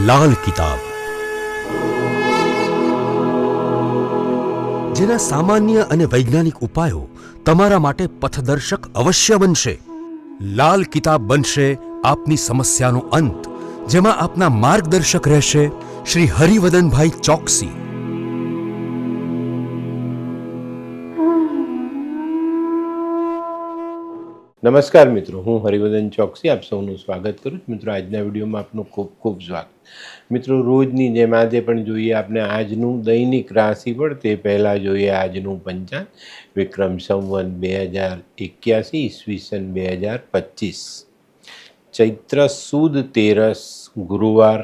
લાલ કિતાબ, જેના સામાન્ય અને વૈજ્ઞાનિક ઉપાયો તમારા માટે પથદર્શક અવશ્ય બનશે. લાલ કિતાબ બનશે આપની સમસ્યાનો અંત, જેમાં આપના માર્ગદર્શક રહેશે શ્રી હરિવદનભાઈ ચોકસી. નમસ્કાર મિત્રો, હું હરિવદન ચોકસી આપ સૌનું સ્વાગત કરું છું. મિત્રો, આજના વિડીયોમાં આપનું ખૂબ ખૂબ સ્વાગત. મિત્રો, રોજની જેમ આજે પણ જોઈએ આપણે આજનું દૈનિક રાશિફળ. તે પહેલાં જોઈએ આજનું પંચાંગ. વિક્રમ સંવત 2081 ઈસવીસન 2025, ચૈત્ર સુદ 13 ગુરુવાર,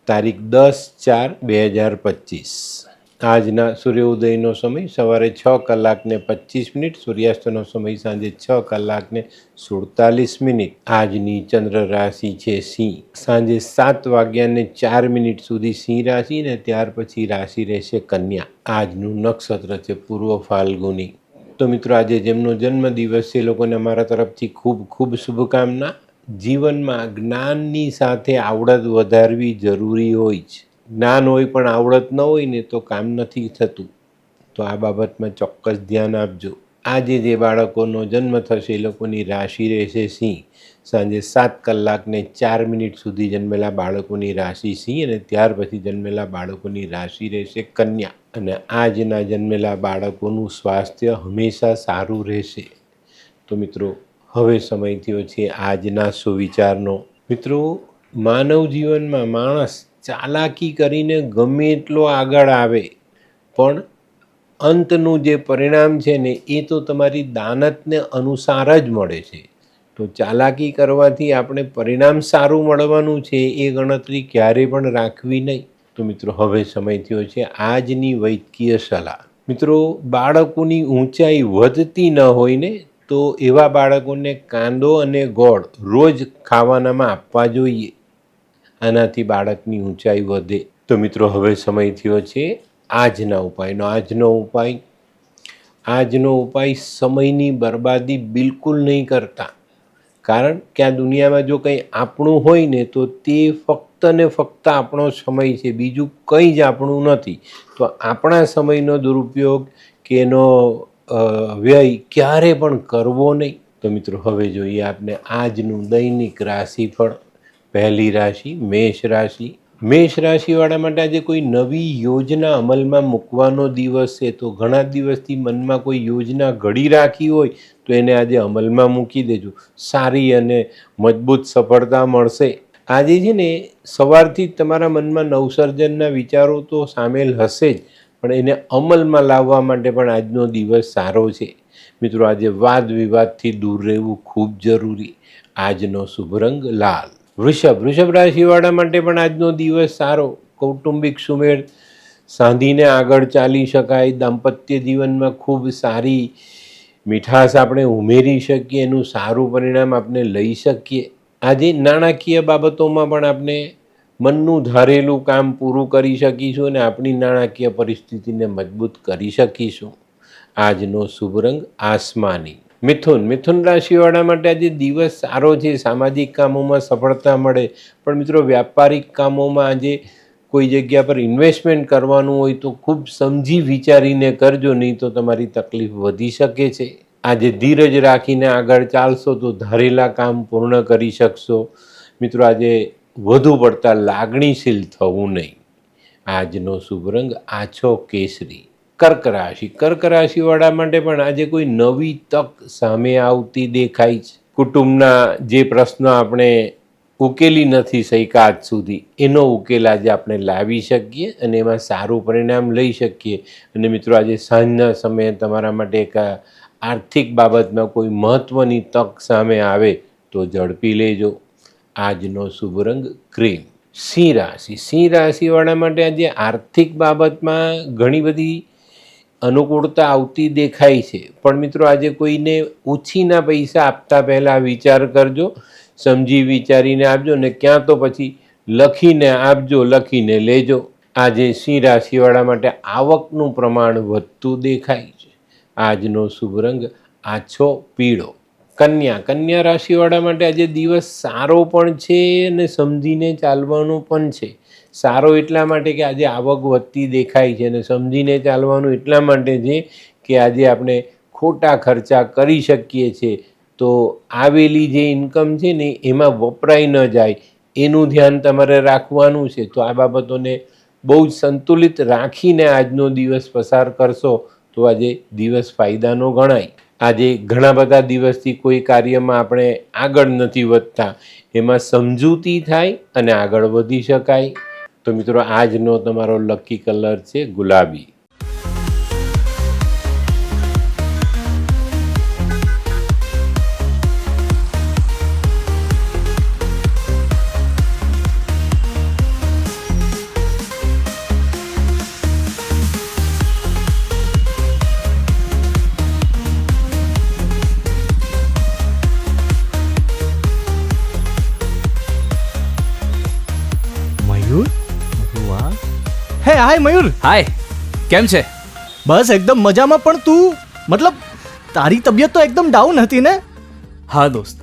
તારીખ 10/4/2025. આજના સૂર્યોદયનો સમય સવારે 6:25, સૂર્યાસ્તનો સમય સાંજે 6:47. આજની ચંદ્ર રાશિ છે સિંહ. સાંજે 7:04 સુધી સિંહ રાશિ ને ત્યાર પછી રાશિ રહેશે કન્યા. આજનું નક્ષત્ર છે પૂર્વ ફાલ્ગુની. તો મિત્રો, આજે જેમનો જન્મદિવસ છે એ લોકોને અમારા તરફથી ખૂબ ખૂબ શુભકામના. જીવનમાં જ્ઞાનની સાથે આવડત વધારવી જરૂરી હોય છે. જ્ઞાન હોય પણ આવડત ન હોય ને તો કામ નથી થતું. તો આ બાબતમાં ચોક્કસ ધ્યાન આપજો. આજે જે બાળકોનો જન્મ થશે એ લોકોની રાશિ રહેશે સિંહ. સાંજે 7:04 સુધી જન્મેલા બાળકોની રાશિ સિંહ અને ત્યાર પછી જન્મેલા બાળકોની રાશિ રહેશે કન્યા. અને આજના જન્મેલા બાળકોનું સ્વાસ્થ્ય હંમેશા સારું રહેશે. તો મિત્રો, હવે સમય થયો છે આજના સુવિચારનો. મિત્રો, માનવ જીવનમાં માણસ ચાલાકી કરીને ગમે એટલો આગળ આવે પણ અંતનું જે પરિણામ છે ને એ તો તમારી દાનતને અનુસાર જ મળે છે. તો ચાલાકી કરવાથી આપણે પરિણામ સારું મળવાનું છે એ ગણતરી ક્યારેય પણ રાખવી નહીં. તો મિત્રો, હવે સમય થયો છે આજની વૈદ્યકીય સલાહ. મિત્રો, બાળકોની ઊંચાઈ વધતી ન હોય ને તો એવા બાળકોને કાંદો અને ગોળ રોજ ખાવાનામાં આપવા જોઈએ. આનાથી બાળકની ઊંચાઈ વધે. તો મિત્રો, હવે સમય થયો છે આજના ઉપાયનો. આજનો ઉપાય સમયની બરબાદી બિલકુલ નહીં કરતા. કારણ કે આ દુનિયામાં જો કંઈ આપણું હોય ને તો તે ફક્ત ને ફક્ત આપણો સમય છે, બીજું કંઈ જ આપણું નથી. તો આપણા સમયનો દુરુપયોગ કે એનો વ્યય ક્યારે પણ કરવો નહીં. તો મિત્રો, હવે જોઈએ આપણે આજનું દૈનિક રાશિફળ. પહેલી રાશિ મેષ રાશિ. મેષ રાશિવાળા માટે આજે કોઈ નવી યોજના અમલમાં મૂકવાનો દિવસ છે. તો ઘણા દિવસથી મનમાં કોઈ યોજના ઘડી રાખી હોય તો એને આજે અમલમાં મૂકી દેજો. સારી અને મજબૂત સફળતા મળશે. આજે છે ને સવારથી જ તમારા મનમાં નવસર્જનના વિચારો તો સામેલ હશે જ, પણ એને અમલમાં લાવવા માટે પણ આજનો દિવસ સારો છે. મિત્રો, આજે વાદ વિવાદથી દૂર રહેવું ખૂબ જરૂરી. આજનો શુભ રંગ લાલ. વૃષભ રાશિવાળા માટે પણ આજનો દિવસ સારો. કૌટુંબિક સુમેળ સાંધીને આગળ ચાલી શકાય. દાંપત્ય જીવનમાં ખૂબ સારી મીઠાશ આપણે ઉમેરી શકીએ, એનું સારું પરિણામ આપણે લઈ શકીએ. આજે નાણાકીય બાબતોમાં પણ આપણે મનનું ધારેલું કામ પૂરું કરી શકીશું અને આપણી નાણાકીય પરિસ્થિતિને મજબૂત કરી શકીશું. આજનો શુભ રંગ આસમાની. મિથુન રાશિવાળા માટે આજે દિવસ સારો છે. સામાજિક કામોમાં સફળતા મળે. પણ મિત્રો, વ્યાપારિક કામોમાં આજે કોઈ જગ્યા પર ઇન્વેસ્ટમેન્ટ કરવાનું હોય તો ખૂબ સમજી વિચારીને કરજો, નહીં તો તમારી તકલીફ વધી શકે છે. આજે ધીરજ રાખીને આગળ ચાલશો તો ધારેલા કામ પૂર્ણ કરી શકશો. મિત્રો, આજે વધુ પડતા લાગણીશીલ થવું નહીં. આજનો શુભ રંગ આછો કેસરી. કર્ક રાશિવાળા માટે પણ આજે કોઈ નવી તક સામે આવતી દેખાય છે. કુટુંબના જે પ્રશ્નો આપણે ઉકેલી નથી શક્યા આજ સુધી, એનો ઉકેલ આજે આપણે લાવી શકીએ અને એમાં સારું પરિણામ લઈ શકીએ. અને મિત્રો, આજે સાંજના સમયે તમારા માટે એક આર્થિક બાબતમાં કોઈ મહત્ત્વની તક સામે આવે તો ઝડપી લેજો. આજનો શુભ રંગ ક્રીમ. સિંહ રાશિવાળા માટે આજે આર્થિક બાબતમાં ઘણી બધી અનુકૂળતા આવતી દેખાય છે. પણ મિત્રો, આજે કોઈને ઓછીના પૈસા આપતા પહેલાં વિચાર કરજો. સમજી વિચારીને આપજો ને ક્યાં તો પછી લખીને આપજો, લખીને લેજો. આજે સિંહ રાશિવાળા માટે આવકનું પ્રમાણ વધતું દેખાય છે. આજનો શુભ રંગ આછો પીળો. કન્યા રાશિવાળા માટે આજે દિવસ સારો પણ છે અને સમજીને ચાલવાનું પણ છે. સારો એટલા માટે કે આજે આવક વધતી દેખાય છે, અને સમજીને ચાલવાનું એટલા માટે છે કે આજે આપણે ખોટા ખર્ચા કરી શકીએ છીએ, તો આવેલી જે ઇન્કમ છે ને એમાં વપરાઈ ન જાય એનું ધ્યાન તમારે રાખવાનું છે. તો આ બાબતોને બહુ જ સંતુલિત રાખીને આજનો દિવસ પસાર કરશો તો આજે દિવસ ફાયદાનો ગણાય. આજે ઘણા બધા દિવસથી કોઈ કાર્યમાં આપણે આગળ નથી વધતા, એમાં સમજૂતી થાય અને આગળ વધી શકાય. તો મિત્રો, આજનો તમારો લકી કલર છે ગુલાબી. મયુર, વાહ. હે હાય મયુર. હાય, કેમ છે? બસ એકદમ મજામાં. પણ તું, મતલબ તારી તબિયત તો એકદમ ડાઉન હતી ને? હા દોસ્ત,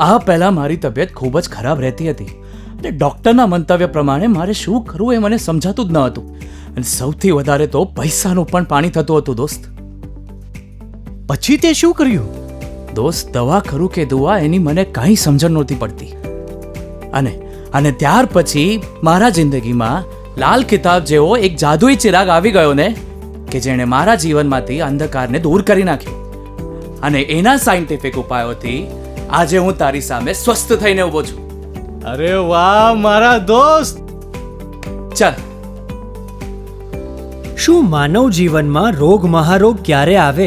આ પહેલાં મારી તબિયત ખૂબ જ ખરાબ રહેતી હતી, અને ડૉક્ટરના મંતવ્ય પ્રમાણે મારે શું કરવું એ મને સમજાતું જ ન હતું. અને સૌથી વધારે તો પૈસાનું પણ પાણી થતું હતું દોસ્ત. પછી તે શું કર્યું? દોસ્ત, દવા ખરું કે દુઆ એની મને કાંઈ સમજણ નહોતી પડતી. અને ત્યાર પછી મારા જિંદગીમાં લાલ કિતાબ જેવો એક જાદુઈ ચિરાગ આવી ગયો ને, કે જેણે મારા જીવનમાંથી અંધકારને દૂર કરી નાખ્યો. અને એના સાયન્ટિફિક ઉપાયોથી આજે હું તારી સામે સ્વસ્થ થઈને ઊભો છું. અરે વાહ મારા દોસ્ત. ચાલ. શું માનવ જીવનમાં રોગ મહારોગ ક્યારે આવે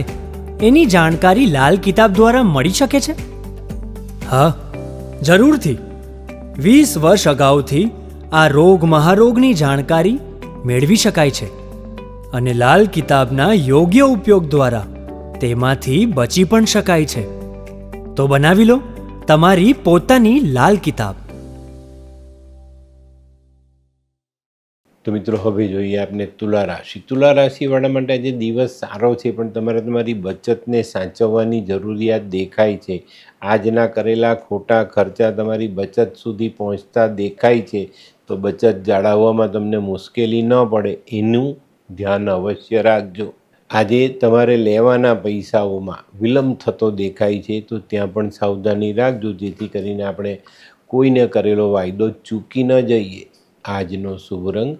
એની જાણકારી લાલ કિતાબ દ્વારા મળી શકે છે? હા, જરૂરથી. 20 વર્ષ અગાઉથી આ રોગ મહારોગની જાણકારી મેળવી શકાય છે, અને લાલ કિતાબના યોગ્ય ઉપયોગ દ્વારા તેમાંથી બચી પણ શકાય છે. તો બનાવી લો તમારી પોતાની લાલ કિતાબ. તો મિત્રો, હવે જોઈએ આપણે તુલા રાશિ. તુલા રાશિવાળા માટે આજે દિવસ સારો છે, પણ તમારે તમારી બચતને સાચવવાની જરૂરિયાત દેખાય છે. આજના કરેલા ખોટા ખર્ચા તમારી બચત સુધી પહોંચતા દેખાય છે, તો બચત જાળવવામાં તમને મુશ્કેલી ન પડે એનું ધ્યાન અવશ્ય રાખજો. આજે તમારે લેવાના પૈસાઓમાં વિલંબ થતો દેખાય છે, તો ત્યાં પણ સાવધાની રાખજો, જેથી કરીને આપણે કોઈને કરેલો વાયદો ચૂકી ન જઈએ. આજનો શુભ રંગ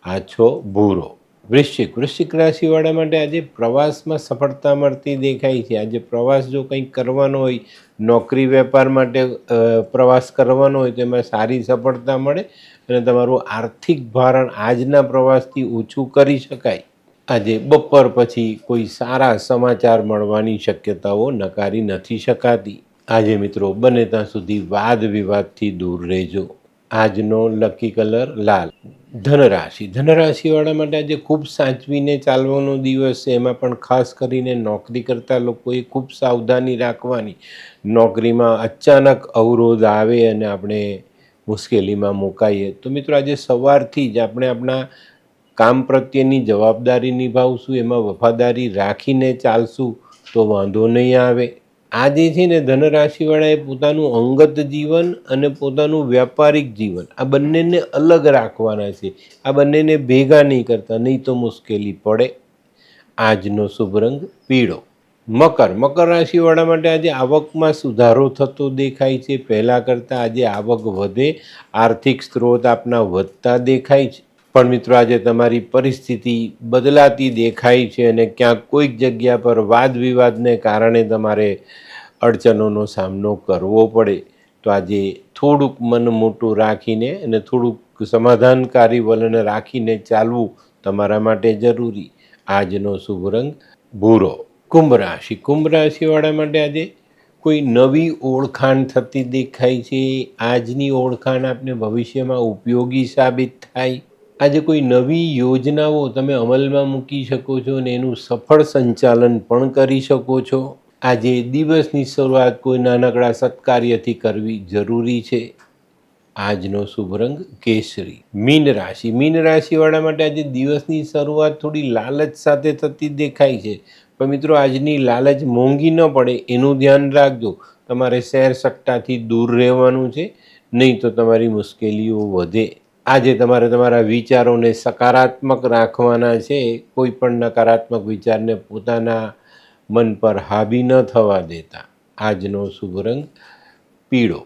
આછો ભૂરો. વૃશ્ચિક રાશિવાળા માટે આજે પ્રવાસમાં સફળતા મળતી દેખાય છે. આજે પ્રવાસ જો કંઈક કરવાનો હોય, નોકરી વેપાર માટે પ્રવાસ કરવાનો હોય, તો એમાં સારી સફળતા મળે અને તમારું આર્થિક ભારણ આજના પ્રવાસથી ઓછું કરી શકાય. આજે બપોર પછી કોઈ સારા સમાચાર મળવાની શક્યતાઓ નકારી નથી શકાતી. આજે મિત્રો, બને ત્યાં સુધી વાદ વિવાદથી દૂર રહેજો. આજનો લકી કલર લાલ. ધનરાશિવાળા માટે આજે ખૂબ સાચવીને ચાલવાનો દિવસ છે. એમાં પણ ખાસ કરીને નોકરી કરતા લોકોએ ખૂબ સાવધાની રાખવાની. નોકરીમાં અચાનક અવરોધ આવે અને આપણે મુશ્કેલીમાં મુકાઈએ, તો મિત્રો આજે સવારથી જ આપણે આપણા કામ પ્રત્યેની જવાબદારી નિભાવશું, એમાં વફાદારી રાખીને ચાલશું તો વાંધો નહીં આવે. આજે છે ને, ધનરાશિવાળાએ પોતાનું અંગત જીવન અને પોતાનું વ્યાપારિક જીવન આ બંનેને અલગ રાખવાના છે. આ બંનેને ભેગા નહીં કરતા, નહીં તો મુશ્કેલી પડે. આજનો શુભ રંગ પીળો. મકર રાશિવાળા માટે આજે આવકમાં સુધારો થતો દેખાય છે. પહેલાં કરતાં આજે આવક વધે, આર્થિક સ્ત્રોત આપના વધતા દેખાય છે. પણ મિત્રો, આજે તમારી પરિસ્થિતિ બદલાતી દેખાય છે, અને ક્યાંક કોઈક જગ્યા પર વાદ વિવાદને કારણે તમારે અડચણોનો સામનો કરવો પડે. તો આજે થોડુંક મન મોટું રાખીને અને થોડુંક સમાધાનકારી વલણ રાખીને ચાલવું તમારા માટે જરૂરી. આજનો શુભ રંગ ભૂરો. કુંભ રાશિવાળા માટે આજે કોઈ નવી ઓળખાણ થતી દેખાય છે. આજની ઓળખાણ આપને ભવિષ્યમાં ઉપયોગી સાબિત થાય. આજે કોઈ નવી યોજનાઓ તમે અમલમાં મૂકી શકો છો અને એનું સફળ સંચાલન પણ કરી શકો છો. આજે દિવસની શરૂઆત કોઈ નાનકડા સત્કાર્યથી કરવી જરૂરી છે. આજનો શુભ રંગ કેસરી. મીન રાશિવાળા માટે આજે દિવસની શરૂઆત થોડી લાલચ સાથે થતી દેખાય છે. પણ મિત્રો, આજની લાલચ મોંઘી ન પડે એનું ધ્યાન રાખજો. તમારે શેર સટ્ટાથી દૂર રહેવાનું છે, નહીં તો તમારી મુશ્કેલીઓ વધે. આજે તમારે તમારા વિચારોને સકારાત્મક રાખવાના છે. કોઈ પણ નકારાત્મક વિચારને પોતાના મન પર હાવી ન થવા દેતા. આજનો શુભ રંગ પીળો.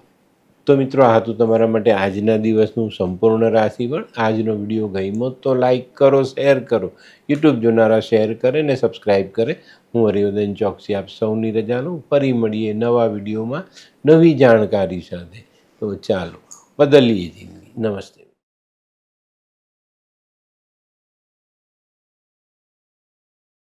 તો મિત્રો, આ હતું તમારા માટે આજના દિવસનું સંપૂર્ણ રાશિફળ. આજનો વિડીયો ગમ્યો તો લાઈક કરો, શેર કરો. યુટ્યુબ જોનારા શેર કરે ને સબસ્ક્રાઈબ કરે. હું હરિવર્ધન ચોકસી આપ સૌની રજા લઉં. ફરી મળીએ નવા વિડીયોમાં નવી જાણકારી સાથે. તો ચાલો બદલીએ જિંદગી. નમસ્તે.